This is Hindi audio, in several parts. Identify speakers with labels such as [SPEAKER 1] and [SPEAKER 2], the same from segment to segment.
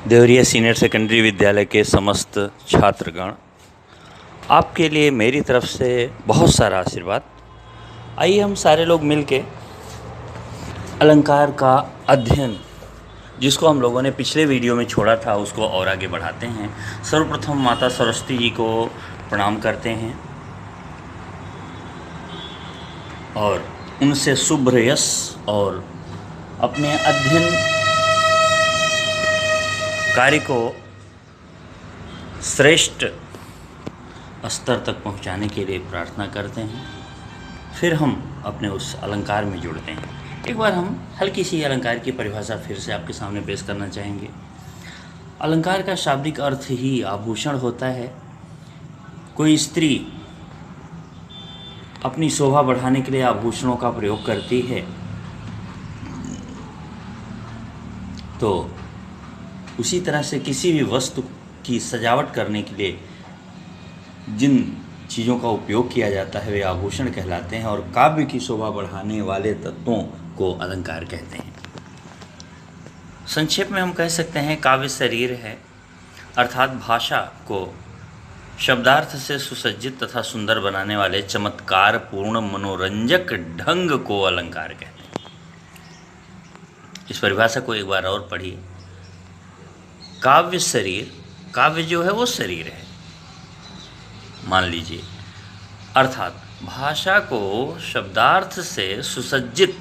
[SPEAKER 1] देवरिया सीनियर सेकेंडरी विद्यालय के समस्त छात्रगण, आपके लिए मेरी तरफ से बहुत सारा आशीर्वाद। आइए हम सारे लोग मिलके अलंकार का अध्ययन, जिसको हम लोगों ने पिछले वीडियो में छोड़ा था, उसको और आगे बढ़ाते हैं। सर्वप्रथम माता सरस्वती जी को प्रणाम करते हैं और उनसे शुभ यश और अपने अध्ययन कार्य को श्रेष्ठ स्तर तक पहुंचाने के लिए प्रार्थना करते हैं। फिर हम अपने उस अलंकार में जुड़ते हैं। एक बार हम हल्की सी अलंकार की परिभाषा फिर से आपके सामने पेश करना चाहेंगे। अलंकार का शाब्दिक अर्थ ही आभूषण होता है। कोई स्त्री अपनी शोभा बढ़ाने के लिए आभूषणों का प्रयोग करती है, तो उसी तरह से किसी भी वस्तु की सजावट करने के लिए जिन चीज़ों का उपयोग किया जाता है वे आभूषण कहलाते हैं, और काव्य की शोभा बढ़ाने वाले तत्वों को अलंकार कहते हैं। संक्षेप में हम कह सकते हैं काव्य शरीर है, अर्थात भाषा को शब्दार्थ से सुसज्जित तथा सुंदर बनाने वाले चमत्कार पूर्ण मनोरंजक ढंग को अलंकार कहते हैं। इस परिभाषा को एक बार और पढ़िए। काव्य शरीर, काव्य जो है वो शरीर है, मान लीजिए, अर्थात भाषा को शब्दार्थ से सुसज्जित,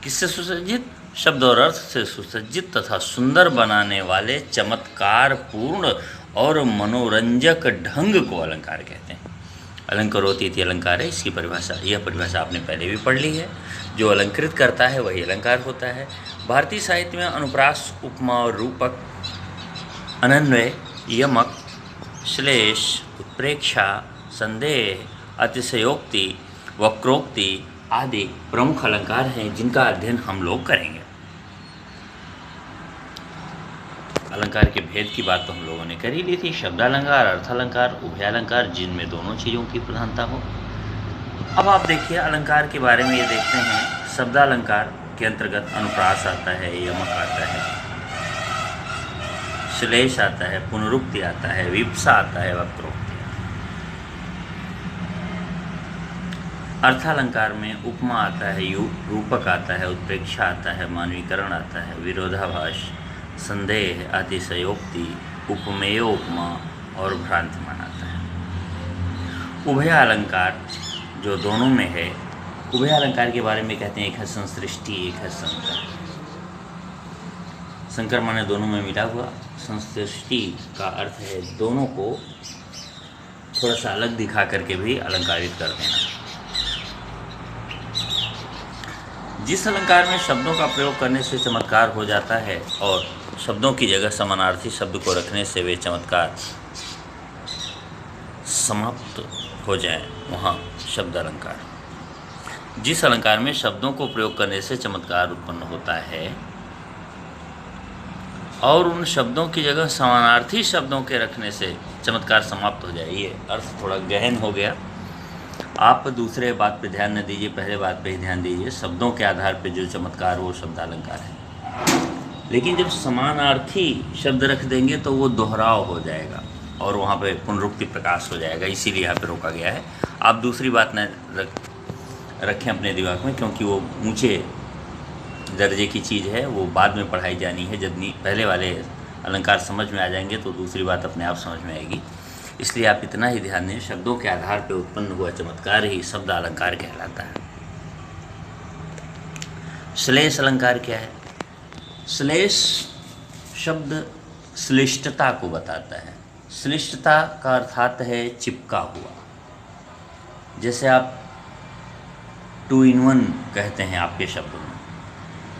[SPEAKER 1] किससे सुसज्जित? शब्द और अर्थ से सुसज्जित तथा सुंदर बनाने वाले चमत्कार पूर्ण और मनोरंजक ढंग को अलंकार कहते हैं। अलंकरोति इति अलंकार है इसकी परिभाषा। यह परिभाषा आपने पहले भी पढ़ ली है। जो अलंकृत करता है वही अलंकार होता है। भारतीय साहित्य में अनुप्रास, उपमा और रूपक, अनन्वय, यमक, श्लेष, उत्प्रेक्षा, संदेह, अतिशयोक्ति, वक्रोक्ति आदि प्रमुख अलंकार हैं जिनका अध्ययन हम लोग करेंगे। अलंकार के भेद की बात तो हम लोगों ने कर ही ली थी। शब्दालंकार, अर्थालंकार, उभयालंकार, जिनमें दोनों चीज़ों की प्रधानता हो। अब आप देखिए अलंकार के बारे में ये देखते हैं। शब्दालंकार के अंतर्गत अनुप्रास आता है, यमक आता है, श्लेष आता है, पुनरुक्ति आता है, विप्सा आता है, वक्रोक्ति। अर्थालंकार में उपमा आता है, रूपक आता है, उत्प्रेक्षा आता है, मानवीकरण आता है, विरोधाभास, संदेह, अतिशयोक्ति, उपमेय उपमा और भ्रांतिमान आता है। उभयालंकार जो दोनों में है, उभयालंकार के बारे में कहते हैं एक है संसृष्टि, एक है संकर। संकर माने दोनों में मिला हुआ। संसृष्टि का अर्थ है दोनों को थोड़ा सा अलग दिखा करके भी अलंकारित कर देना। जिस अलंकार में शब्दों का प्रयोग करने से चमत्कार हो जाता है और शब्दों की जगह समानार्थी शब्द को रखने से वे चमत्कार समाप्त हो जाए, वहाँ शब्द अलंकार। जिस अलंकार में शब्दों को प्रयोग करने से चमत्कार उत्पन्न होता है और उन शब्दों की जगह समानार्थी शब्दों के रखने से चमत्कार समाप्त हो जाए, ये अर्थ थोड़ा गहन हो गया। आप दूसरे बात पे ध्यान न दीजिए, पहले बात पे ही ध्यान दीजिए। शब्दों के आधार पे जो चमत्कार वो शब्दालंकार है, लेकिन जब समानार्थी शब्द रख देंगे तो वो दोहराव हो जाएगा और वहाँ पे पुनरुक्ति प्रकाश हो जाएगा, इसीलिए यहाँ पे रोका गया है। आप दूसरी बात न रखें अपने दिमाग में, क्योंकि वो ऊँचे दर्जे की चीज़ है, वो बाद में पढ़ाई जानी है। जब पहले वाले अलंकार समझ में आ जाएंगे तो दूसरी बात अपने आप समझ में आएगी। इसलिए आप इतना ही ध्यान दें, शब्दों के आधार पर उत्पन्न हुआ चमत्कार ही शब्द अलंकार कहलाता है। श्लेष अलंकार क्या है? श्लेष शब्द श्लिष्टता को बताता है। श्लिष्टता का अर्थात है चिपका हुआ। जैसे आप 2 in 1 कहते हैं आपके शब्दों में,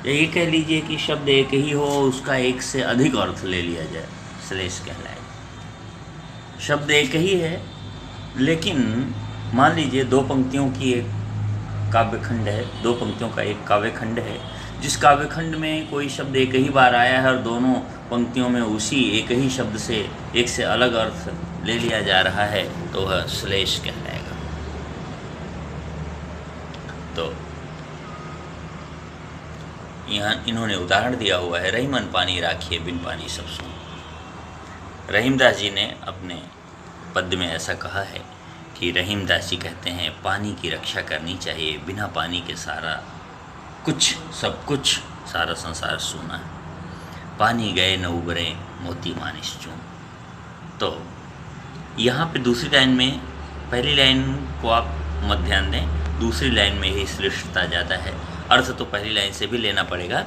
[SPEAKER 1] ये कह लीजिए कि शब्द एक ही हो, उसका एक से अधिक अर्थ ले लिया जाए, श्लेष कहलाएगा। शब्द एक ही है, लेकिन मान लीजिए 2 पंक्तियों की एक काव्यखंड है, 2 पंक्तियों का एक काव्यखंड है, जिस काव्यखंड में कोई शब्द एक ही बार आया है और दोनों पंक्तियों में उसी एक ही शब्द से एक से अलग अर्थ ले लिया जा रहा है, तो वह श्लेष कहलाएगा। तो यहाँ इन्होंने उदाहरण दिया हुआ है, रही मन पानी राखिए बिन पानी सब सून। रहीमदास जी ने अपने पद्य में ऐसा कहा है कि रहीमदास जी कहते हैं, पानी की रक्षा करनी चाहिए, बिना पानी के सारा कुछ, सब कुछ, सारा संसार सूना है। पानी गए न उबरे मोती मानिस चून। तो यहाँ पे दूसरी लाइन में, पहली लाइन को आप मत ध्यान दें, दूसरी लाइन में ही श्रेष्ठता ज़्यादा है। अर्थ तो पहली लाइन से भी लेना पड़ेगा,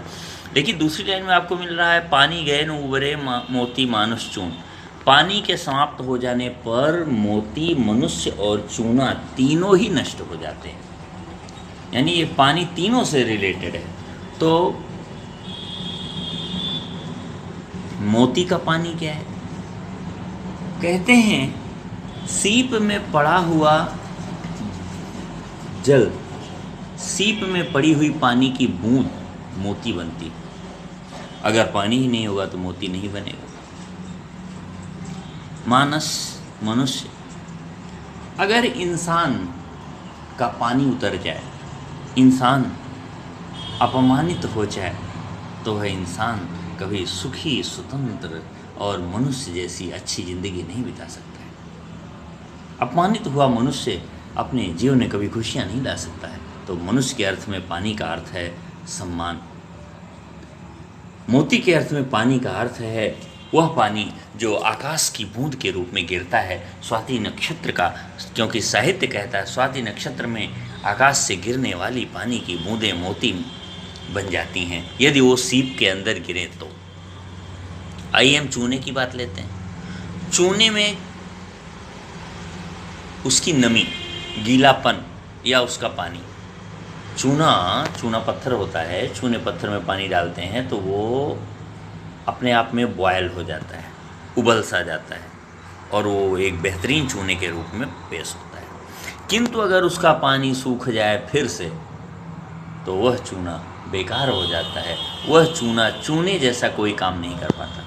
[SPEAKER 1] लेकिन दूसरी लाइन में आपको मिल रहा है पानी गए न उबरे मोती मानुष चून। पानी के समाप्त हो जाने पर मोती, मनुष्य और चूना तीनों ही नष्ट हो जाते हैं, यानी ये पानी तीनों से रिलेटेड है। तो मोती का पानी क्या है? कहते हैं सीप में पड़ा हुआ जल, सीप में पड़ी हुई पानी की बूंद मोती बनती। अगर पानी ही नहीं होगा तो मोती नहीं बनेगा। मानस, मनुष्य, अगर इंसान का पानी उतर जाए, इंसान अपमानित हो जाए, तो वह इंसान कभी सुखी, स्वतंत्र और मनुष्य जैसी अच्छी ज़िंदगी नहीं बिता सकता है। अपमानित हुआ मनुष्य अपने जीवन में कभी खुशियाँ नहीं ला सकता है। तो मनुष्य के अर्थ में पानी का अर्थ है सम्मान। मोती के अर्थ में पानी का अर्थ है वह पानी जो आकाश की बूंद के रूप में गिरता है, स्वाति नक्षत्र का, क्योंकि साहित्य कहता है स्वाति नक्षत्र में आकाश से गिरने वाली पानी की बूंदें मोती बन जाती हैं यदि वो सीप के अंदर गिरे तो। आइए हम चूने की बात लेते हैं। चूने में उसकी नमी, गीलापन या उसका पानी, चूना पत्थर होता है, चूने पत्थर में पानी डालते हैं तो वो अपने आप में बॉयल हो जाता है, उबल सा जाता है और वो एक बेहतरीन चूने के रूप में पेश होता है। किंतु अगर उसका पानी सूख जाए फिर से तो वह चूना बेकार हो जाता है, वह चूना चूने जैसा कोई काम नहीं कर पाता।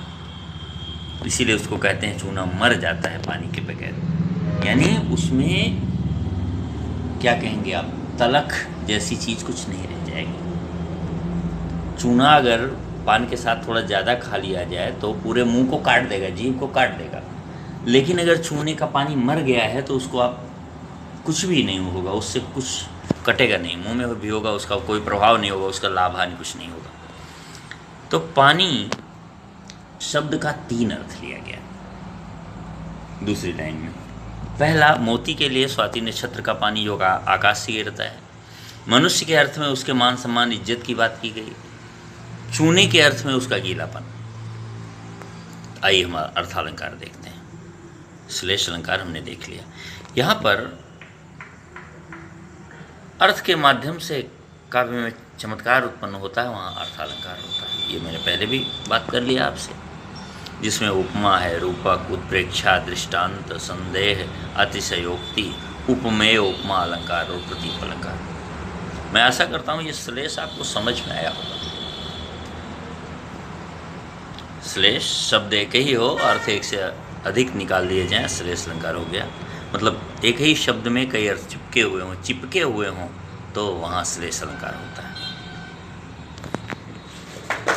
[SPEAKER 1] इसीलिए उसको कहते हैं चूना मर जाता है पानी के बगैर, यानी उसमें क्या कहेंगे आप, तलख जैसी चीज़ कुछ नहीं रह जाएगी। चूना अगर पान के साथ थोड़ा ज़्यादा खा लिया जाए तो पूरे मुंह को काट देगा, जीभ को काट देगा, लेकिन अगर चूने का पानी मर गया है तो उसको आप कुछ भी नहीं होगा, उससे कुछ कटेगा नहीं, मुंह में भी होगा, उसका कोई प्रभाव नहीं होगा, उसका लाभ हानि कुछ नहीं होगा। तो पानी शब्द का 3 अर्थ लिया गया दूसरी लाइन में। पहला, मोती के लिए स्वाति नक्षत्र का पानी जो आकाश से गिरता है। मनुष्य के अर्थ में उसके मान सम्मान इज्जत की बात की गई। चूने के अर्थ में उसका गीलापन। आइए हम अर्थालंकार देखते हैं। श्लेष अलंकार हमने देख लिया। यहाँ पर अर्थ के माध्यम से काव्य में चमत्कार उत्पन्न होता है, वहाँ अर्थालंकार होता है। ये मैंने पहले भी बात कर लिया आपसे, जिसमें उपमा है, रूपक, उत्प्रेक्षा, दृष्टांत, संदेह, अतिशयोक्ति, उपमेय, उपमा अलंकार और प्रतीक अलंकार। मैं आशा करता हूँ ये श्लेष आपको समझ में आया होगा। श्लेष शब्द एक ही हो, अर्थ एक से अधिक निकाल दिए जाएं, श्लेष अलंकार हो गया। मतलब एक ही शब्द में कई अर्थ चिपके हुए हों तो वहाँ श्लेष अलंकार होता है।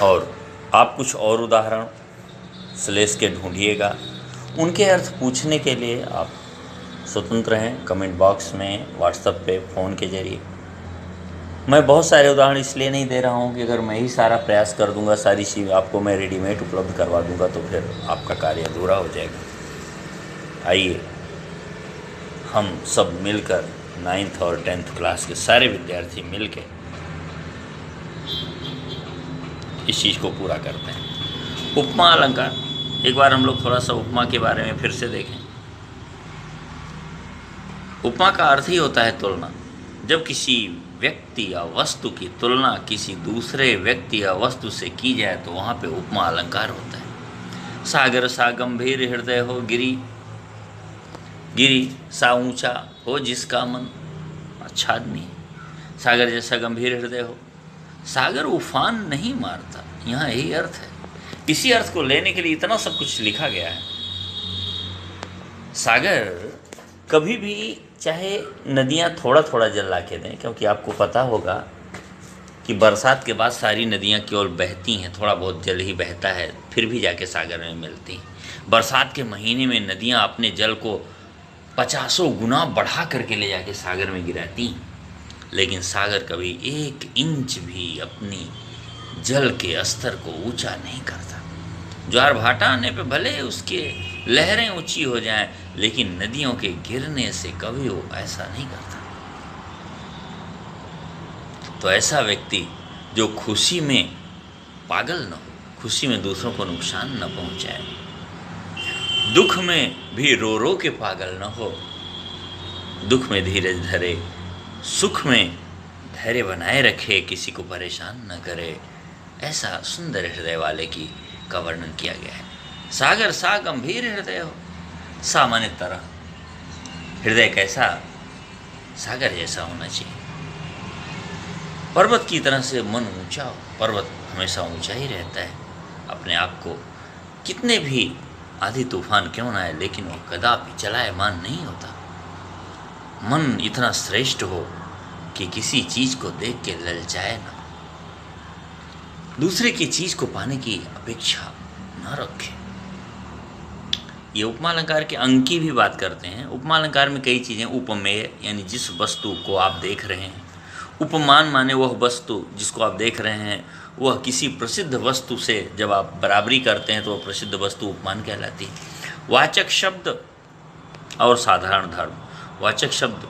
[SPEAKER 1] और आप कुछ और उदाहरण श्लेष के ढूंढिएगा, उनके अर्थ पूछने के लिए आप स्वतंत्र हैं, कमेंट बॉक्स में, व्हाट्सएप पे, फ़ोन के जरिए। मैं बहुत सारे उदाहरण इसलिए नहीं दे रहा हूँ कि अगर मैं ही सारा प्रयास कर दूंगा, सारी चीज़ आपको मैं रेडीमेड उपलब्ध करवा दूंगा तो फिर आपका कार्य अधूरा हो जाएगा। आइए हम सब मिलकर 9th और 10th क्लास के सारे विद्यार्थी मिलकर इस चीज़ को पूरा करते हैं। उपमा अलंकार, एक बार हम लोग थोड़ा सा उपमा के बारे में फिर से देखें। उपमा का अर्थ ही होता है तुलना। जब किसी व्यक्ति या वस्तु की तुलना किसी दूसरे व्यक्ति या वस्तु से की जाए तो वहाँ पे उपमा अलंकार होता है। सागर सा गंभीर हृदय हो गिरी सा ऊंचा हो जिसका मन आच्छादनीय। सागर जैसा गंभीर हृदय हो। सागर उफान नहीं मारता, यहाँ यही अर्थ है। इसी अर्थ को लेने के लिए इतना सब कुछ लिखा गया है। सागर कभी भी चाहे नदियाँ थोड़ा थोड़ा जल ला के दें, क्योंकि आपको पता होगा कि बरसात के बाद सारी नदियाँ केवल बहती हैं, थोड़ा बहुत जल ही बहता है, फिर भी जाके सागर में मिलती हैं। बरसात के महीने में नदियाँ अपने जल को 50 गुना बढ़ा करके ले जाके सागर में गिराती हैं, लेकिन सागर कभी 1 इंच भी अपनी जल के स्तर को ऊंचा नहीं करता। ज्वार भाटा आने पे भले उसके लहरें ऊंची हो जाएं, लेकिन नदियों के गिरने से कभी वो ऐसा नहीं करता। तो ऐसा व्यक्ति जो खुशी में पागल न हो, खुशी में दूसरों को नुकसान न पहुंचाए, दुख में भी रो रो के पागल न हो, दुख में धीरज धरे, सुख में धैर्य बनाए रखे, किसी को परेशान न करे, ऐसा सुंदर हृदय वाले का वर्णन किया गया है। सागर सा गंभीर हृदय हो, सामान्य तरह हृदय कैसा, सागर जैसा होना चाहिए। पर्वत की तरह से मन ऊंचा हो, पर्वत हमेशा ऊंचा ही रहता है। अपने आप को कितने भी आंधी तूफान क्यों ना आए, लेकिन वो कदापि चलायमान नहीं होता। मन इतना श्रेष्ठ हो कि किसी चीज़ को देख के ललचाए ना, दूसरे की चीज़ को पाने की अपेक्षा न रखे। ये उपमा अलंकार के अंक की भी बात करते हैं। उपमा अलंकार में कई चीज़ें, उपमेय यानी जिस वस्तु को आप देख रहे हैं, उपमान माने वह वस्तु जिसको आप देख रहे हैं, वह किसी प्रसिद्ध वस्तु से जब आप बराबरी करते हैं तो वह प्रसिद्ध वस्तु उपमान कहलाती है। वाचक शब्द और साधारण धर्म, वाचक शब्द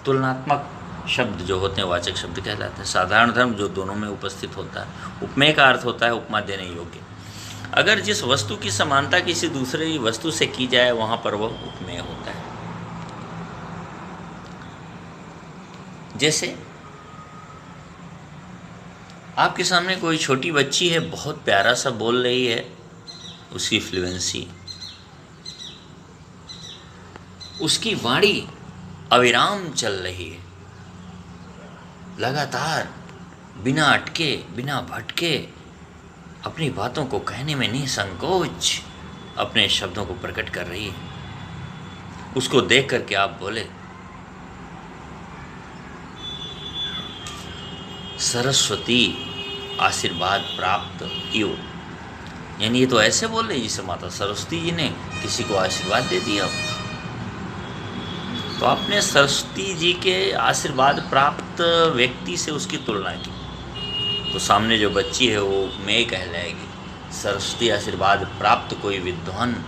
[SPEAKER 1] तुलनात्मक शब्द जो होते हैं वाचक शब्द कहलाते हैं। साधारण धर्म जो दोनों में उपस्थित होता है। उपमेय का अर्थ होता है उपमा देने योग्य। अगर जिस वस्तु की समानता किसी दूसरी वस्तु से की जाए वहाँ पर वह उपमेय होता है। जैसे आपके सामने कोई छोटी बच्ची है, बहुत प्यारा सा बोल रही है, उसकी फ्लुएंसी, उसकी वाणी अविराम चल रही है, लगातार बिना अटके बिना भटके अपनी बातों को कहने में निसंकोच अपने शब्दों को प्रकट कर रही है। उसको देख करके आप बोले सरस्वती आशीर्वाद प्राप्त इव, यानी ये तो ऐसे बोल रही जैसे माता सरस्वती जी ने किसी को आशीर्वाद दे दिया। तो आपने सरस्वती जी के आशीर्वाद प्राप्त व्यक्ति से उसकी तुलना की, तो सामने जो बच्ची है वो मैं कहलाएगी। सरस्वती आशीर्वाद प्राप्त कोई विद्वान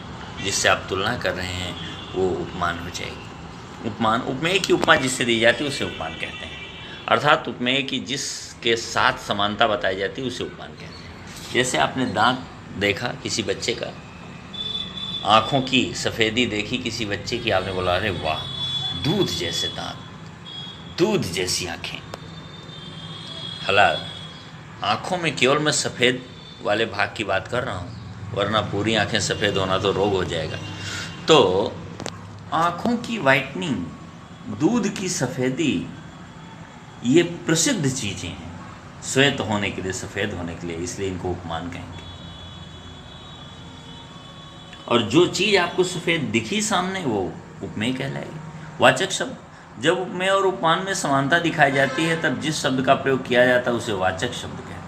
[SPEAKER 1] जिससे आप तुलना कर रहे हैं वो उपमान हो जाएगी। उपमान, उपमेय की उपमा जिससे दी जाती है उसे उपमान कहते हैं। अर्थात उपमेय की जिसके साथ समानता बताई जाती है उसे उपमान कहते हैं। जैसे आपने दांत देखा किसी बच्चे का, आँखों की सफ़ेदी देखी किसी बच्चे की, आपने बोला अरे वाह दूध जैसे दांत, दूध जैसी आँखें। हालांकि आँखों में केवल मैं सफ़ेद वाले भाग की बात कर रहा हूँ, वरना पूरी आँखें सफ़ेद होना तो रोग हो जाएगा। तो आँखों की वाइटनिंग, दूध की सफ़ेदी, ये प्रसिद्ध चीज़ें हैं श्वेत होने के लिए, सफ़ेद होने के लिए, इसलिए इनको उपमान कहेंगे। और जो चीज़ आपको सफ़ेद दिखी सामने वो उपमेय कहलाएगी। वाचक शब्द, जब उपमेय और उपमान में समानता दिखाई जाती है तब जिस शब्द का प्रयोग किया जाता है उसे वाचक शब्द कहते हैं।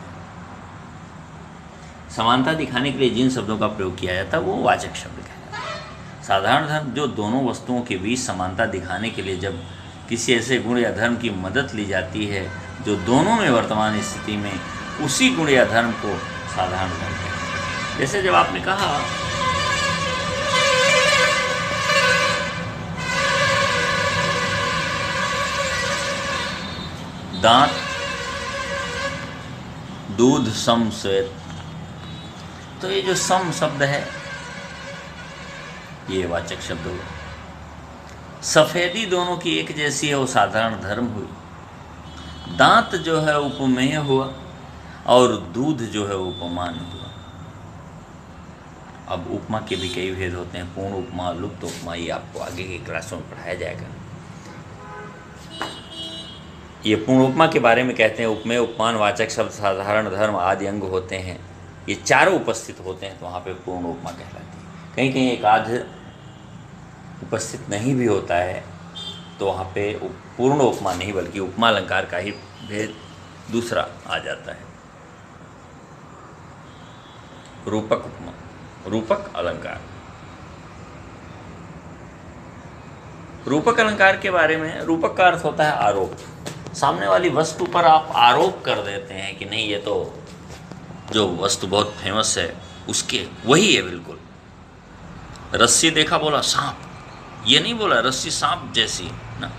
[SPEAKER 1] समानता दिखाने के लिए जिन शब्दों का प्रयोग किया जाता है वो वाचक शब्द कहते हैं। साधारण धर्म, जो दोनों वस्तुओं के बीच समानता दिखाने के लिए जब किसी ऐसे गुण या धर्म की मदद ली जाती है जो दोनों में वर्तमान स्थिति में, उसी गुण या धर्म को साधारण धर्म कहते हैं। जैसे जब आपने कहा दांत, दूध, सम, श्वेत, तो ये जो सम शब्द है ये वाचक शब्द हुआ। सफ़ेदी दोनों की एक जैसी है वो साधारण धर्म हुई। दांत जो है उपमेय हुआ और दूध जो है उपमान हुआ। अब उपमा के भी कई भेद होते हैं, पूर्ण उपमा, लुप्त उपमा, ये आपको आगे की क्लासों में पढ़ाया जाएगा। ये पूर्ण उपमा के बारे में कहते हैं उपमेय, उपमान, वाचक शब्द, साधारण धर्म आदि अंग होते हैं, ये चारों उपस्थित होते हैं तो वहाँ पे पूर्ण उपमा कहलाती है। कहीं कहीं एक आध उपस्थित नहीं भी होता है तो वहाँ पे पूर्ण उपमा नहीं बल्कि उपमा अलंकार का ही भेद दूसरा आ जाता है रूपक उपमा, रूपक अलंकार। रूपक अलंकार के बारे में, रूपक का अर्थ होता है आरोप। सामने वाली वस्तु पर आप आरोप कर देते हैं कि नहीं, ये तो जो वस्तु बहुत फेमस है उसके वही है बिल्कुल। रस्सी देखा बोला सांप, ये नहीं बोला रस्सी सांप जैसी ना।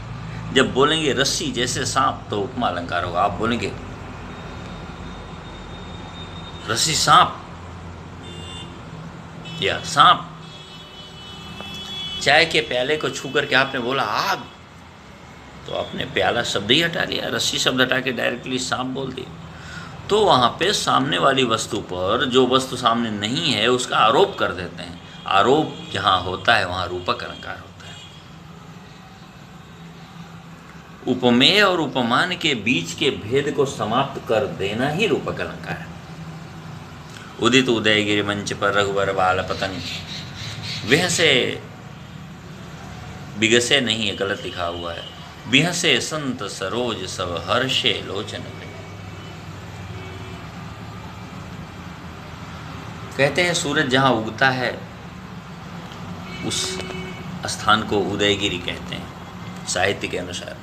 [SPEAKER 1] जब बोलेंगे रस्सी जैसे सांप तो उपमा अलंकार होगा। आप बोलेंगे रस्सी सांप या सांप। चाय के प्याले को छू करके आपने बोला आग, तो आपने प्याला शब्द ही हटा लिया, रस्सी शब्द हटा के डायरेक्टली सांप बोल दी। तो वहाँ पे सामने वाली वस्तु पर जो वस्तु सामने नहीं है उसका आरोप कर देते हैं। आरोप जहाँ होता है वहाँ रूपक अलंकार होता है। उपमेय और उपमान के बीच के भेद को समाप्त कर देना ही रूपक अलंकार है। उदित उदयगिरि मंच पर रघुवर बाल पतंग, वह से बिगसे नहीं है, गलत लिखा हुआ है, बिहसे संत सरोज सब हर्षे लोचन में। कहते हैं सूरज जहाँ उगता है उस स्थान को उदयगिरि कहते हैं साहित्य के अनुसार।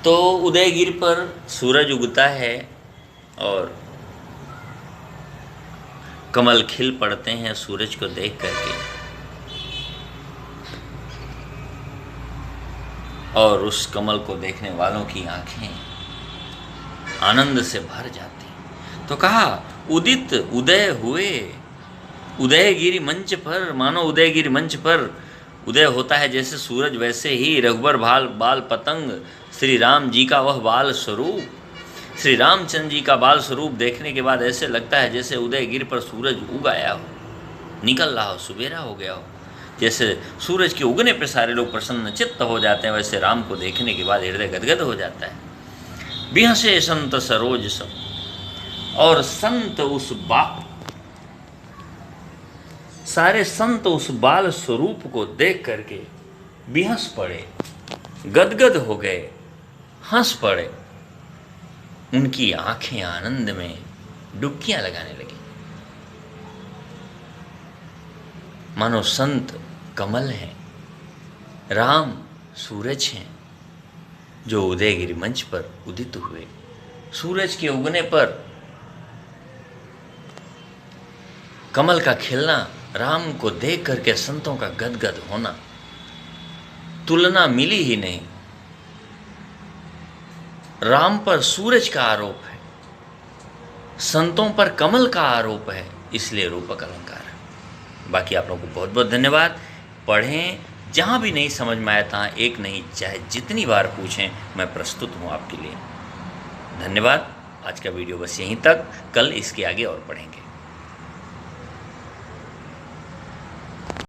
[SPEAKER 1] तो उदयगिरि पर सूरज उगता है और कमल खिल पड़ते हैं सूरज को देख करके, और उस कमल को देखने वालों की आंखें आनंद से भर जाती। तो कहा उदित उदय हुए उदयगिरि मंच पर, मानो उदयगिरि मंच पर उदय होता है जैसे सूरज, वैसे ही रघुवर बाल पतंग, श्री राम जी का वह बाल स्वरूप, श्री रामचंद्र जी का बाल स्वरूप देखने के बाद ऐसे लगता है जैसे उदयगिरि पर सूरज उग आया हो, निकल रहा हो, सुबेरा हो गया हो। जैसे सूरज के उगने पर सारे लोग प्रसन्न चित्त हो जाते हैं, वैसे राम को देखने के बाद हृदय गदगद हो जाता है। बिहसे संत सरोज सब, और संत उस सारे संत उस बाल स्वरूप को देख करके बिहस पड़े, गदगद हो गए, हंस पड़े। उनकी आंखें आनंद में डुबकियां लगाने लगी, मानो संत कमल हैं, राम सूरज हैं जो उदयगिरि मंच पर उदित हुए। सूरज के उगने पर कमल का खिलना, राम को देख करके संतों का गदगद होना, तुलना मिली ही नहीं। राम पर सूरज का आरोप है, संतों पर कमल का आरोप है, इसलिए रूपक अलंकार है। बाकी आप लोगों को बहुत बहुत धन्यवाद। पढ़ें, जहाँ भी नहीं समझ में आया तहाँ एक नहीं चाहे जितनी बार पूछें, मैं प्रस्तुत हूँ आपके लिए। धन्यवाद। आज का वीडियो बस यहीं तक, कल इसके आगे और पढ़ेंगे।